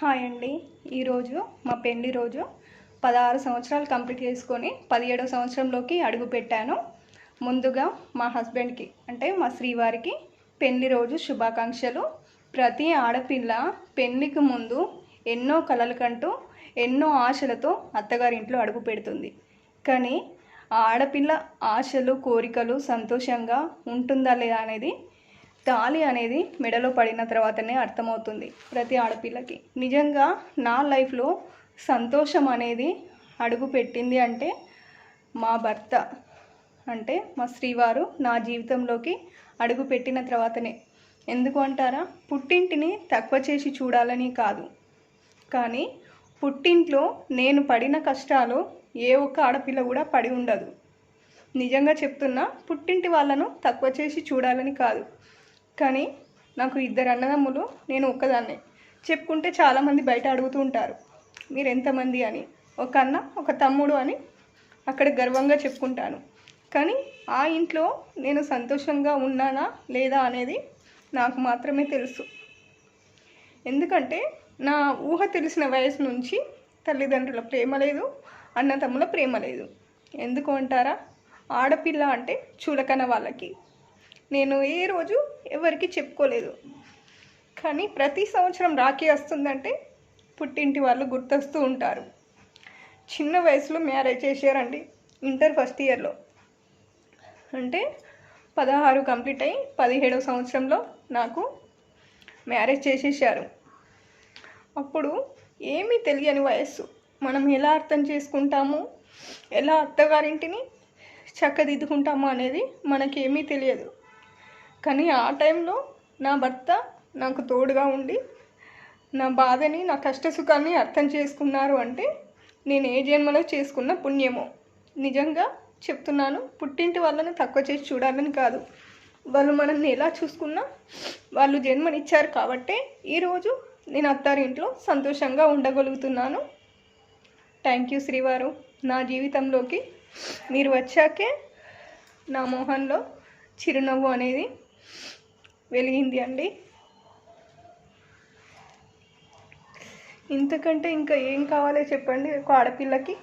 Hi అండి. ఈరోజు మా పెళ్లి రోజు 16 సంవత్సరాలు కంప్లీట్ చేసుకొని 17వ సంవత్సరంలోకి అడుగు పెట్టాను. ముందుగా మా హస్బెండ్కి అంటే మా శ్రీవారికి పెళ్లి రోజు శుభాకాంక్షలు. ప్రతి ఆడపిల్ల పెళ్లికి ముందు ఎన్నో కలలు కంటూ ఎన్నో ఆశలతో అత్తగారింట్లో అడుగు పెడుతుంది. కానీ ఆ ఆడపిల్ల ఆశలు కోరికలు సంతోషంగా ఉంటుందా లేదా అనేది తాళి అనేది మెడలో పడిన తర్వాతనే అర్థమవుతుంది ప్రతి ఆడపిల్లకి. నిజంగా నా లైఫ్లో సంతోషం అనేది అడుగు పెట్టింది అంటే మా భర్త అంటే మా శ్రీవారు నా జీవితంలోకి అడుగు పెట్టిన తర్వాతనే. ఎందుకు అంటారా? పుట్టింటిని తక్కువ చేసి చూడాలని కాదు, కానీ పుట్టింట్లో నేను పడిన కష్టాలు ఏ ఒక్క ఆడపిల్ల కూడా పడి ఉండదు. నిజంగా చెప్తున్నా, పుట్టింటి వాళ్ళను తక్కువ చేసి చూడాలని కాదు, కానీ నాకు 2 అన్నదమ్ములు, నేను ఒక్కదాన్నే. చెప్పుకుంటే చాలామంది బయట అడుగుతూ ఉంటారు మీరు ఎంతమంది అని. ఒక అన్న ఒక తమ్ముడు అని అక్కడ గర్వంగా చెప్పుకుంటాను. కానీ ఆ ఇంట్లో నేను సంతోషంగా ఉన్నానా లేదా అనేది నాకు మాత్రమే తెలుసు. ఎందుకంటే నా ఊహ తెలిసిన వయసు నుంచి తల్లిదండ్రుల ప్రేమ లేదు, అన్నతమ్ముల ప్రేమ లేదు. ఎందుకు అంటారా? ఆడపిల్ల అంటే చులకన వాళ్ళకి. నేను ఏ రోజు ఎవరికి చెప్పుకోలేదు, కానీ ప్రతి సంవత్సరం రాఖీ వస్తుందంటే పుట్టింటి వాళ్ళు గుర్తొస్తూ ఉంటారు. చిన్న వయసులో మ్యారేజ్ చేశారండి, ఇంటర్ ఫస్ట్ ఇయర్లో. అంటే 16 కంప్లీట్ అయ్యి 17వ సంవత్సరంలో నాకు మ్యారేజ్ చేసేసారు. అప్పుడు ఏమీ తెలియని వయస్సు. మనం ఎలా అర్థం చేసుకుంటాము, ఎలా అత్తగారింటిని చక్కదిద్దుకుంటాము అనేది మనకేమీ తెలియదు. కానీ ఆ టైంలో నా భర్త నాకు తోడుగా ఉండి నా బాధని నా కష్టసుఖాన్ని అర్థం చేసుకున్నారు అంటే నేను ఏ జన్మలో చేసుకున్న పుణ్యమో. నిజంగా చెప్తున్నాను, పుట్టింటి వాళ్ళని తక్కువ చేసి చూడాలని కాదు, వాళ్ళు మనల్ని ఎలా చూసుకున్నా వాళ్ళు జన్మనిచ్చారు కాబట్టే ఈరోజు నేను అత్తారింట్లో సంతోషంగా ఉండగలుగుతున్నాను. థ్యాంక్ యూ శ్రీవారు. నా జీవితంలోకి మీరు వచ్చాకే నా మొహంలో చిరునవ్వు అనేది వెలిగింది అండి. ఇంతకంటే ఇంకా ఏం కావాలో చెప్పండి ఒక ఆడపిల్లకి.